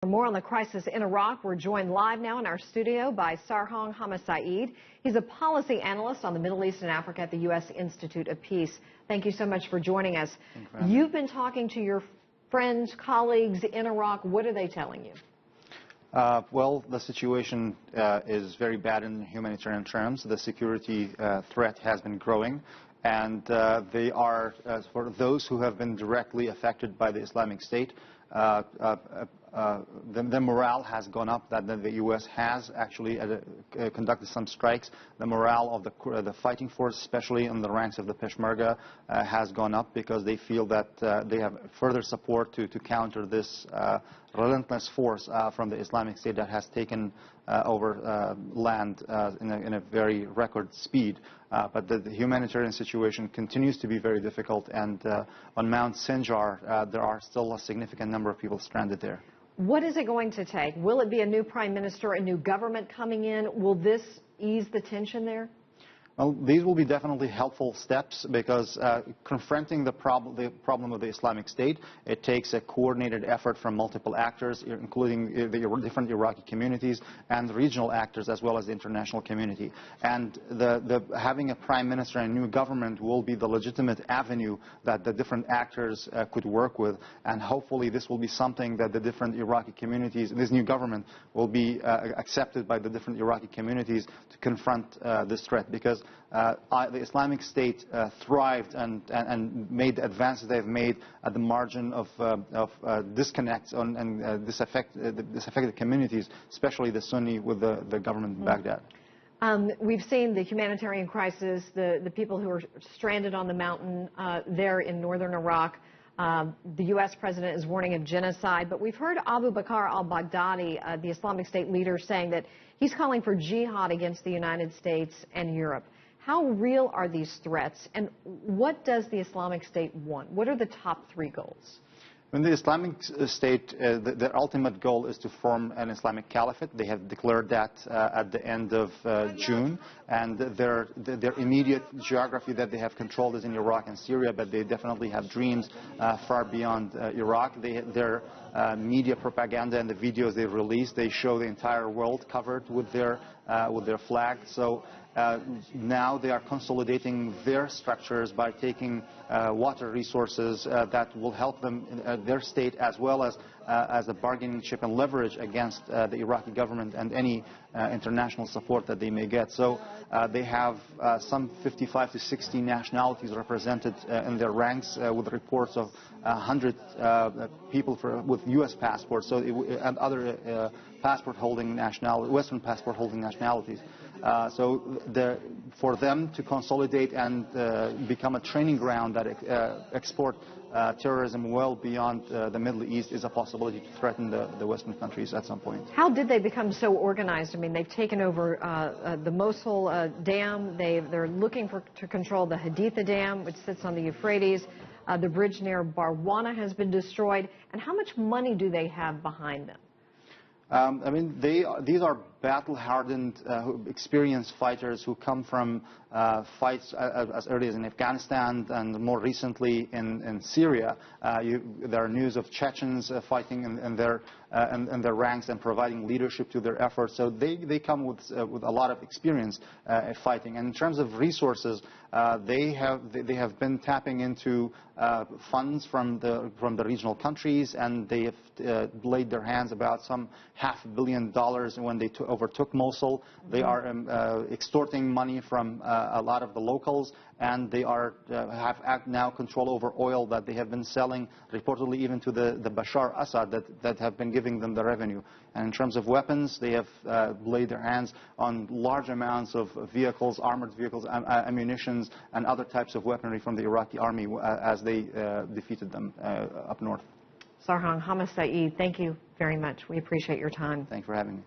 For more on the crisis in Iraq, we're joined live now in our studio by Sarhang Hamasaeed. He's a policy analyst on the Middle East and Africa at the U.S. Institute of Peace. Thank you so much for joining us. You've been talking to your friends, colleagues in Iraq. What are they telling you? Well, the situation is very bad in humanitarian terms. The security threat has been growing, and they are, for those who have been directly affected by the Islamic State, the morale has gone up. That the U.S. has actually conducted some strikes. The morale of the fighting force, especially in the ranks of the Peshmerga, has gone up because they feel that they have further support to counter this relentless force from the Islamic State that has taken over land in a very record speed. But the humanitarian situation continues to be very difficult, and on Mount Sinjar there are still a significant number of people stranded there. What is it going to take? Will it be a new prime minister, a new government coming in? Will this ease the tension there? Well, these will be definitely helpful steps because confronting the problem of the Islamic State, it takes a coordinated effort from multiple actors, including the different Iraqi communities and regional actors as well as the international community. And having a prime minister and a new government will be the legitimate avenue that the different actors could work with. And hopefully this will be something that the different Iraqi communities, this new government will be accepted by the different Iraqi communities to confront this threat. Because the Islamic State thrived and made the advances they've made at the margin of disconnects and disaffected communities, especially the Sunni with the government in Baghdad. We've seen the humanitarian crisis, the people who are stranded on the mountain there in northern Iraq. The U.S. president is warning of genocide, but we've heard Abu Bakr al-Baghdadi, the Islamic State leader, saying that he's calling for jihad against the United States and Europe. How real are these threats, and what does the Islamic State want? What are the top three goals? In the Islamic State, their ultimate goal is to form an Islamic caliphate. They have declared that at the end of June, and their immediate geography that they have controlled is in Iraq and Syria, but they definitely have dreams far beyond Iraq. Their media propaganda and the videos they release, they show the entire world covered with their flag. So now they are consolidating their structures by taking water resources that will help them in their state, as well as a bargaining chip and leverage against the Iraqi government and any international support that they may get. So they have some 55 to 60 nationalities represented in their ranks, with reports of 100 people with U.S. passports, and other passport-holding nationalities, Western passport-holding nationalities. So for them to consolidate and become a training ground that export terrorism well beyond the Middle East is a possibility to threaten the Western countries at some point. How did they become so organized? I mean, they've taken over the Mosul Dam. They're looking to control the Haditha Dam, which sits on the Euphrates. The bridge near Barwana has been destroyed. And how much money do they have behind them? I mean, these are battle-hardened, experienced fighters who come from fights as early as in Afghanistan and more recently in Syria. There are news of Chechens fighting in their ranks and providing leadership to their efforts. So they come with a lot of experience fighting. And in terms of resources, they have been tapping into funds from the regional countries, and they have laid their hands about some $500 million when they overtook Mosul. They are extorting money from a lot of the locals, and they have now control over oil that they have been selling reportedly even to the Bashar Assad that have been giving them the revenue. And in terms of weapons, they have laid their hands on large amounts of vehicles, armored vehicles, ammunitions, and other types of weaponry from the Iraqi army as they defeated them up north. Sarhang Hamasaeed, thank you very much. We appreciate your time. Thanks for having me.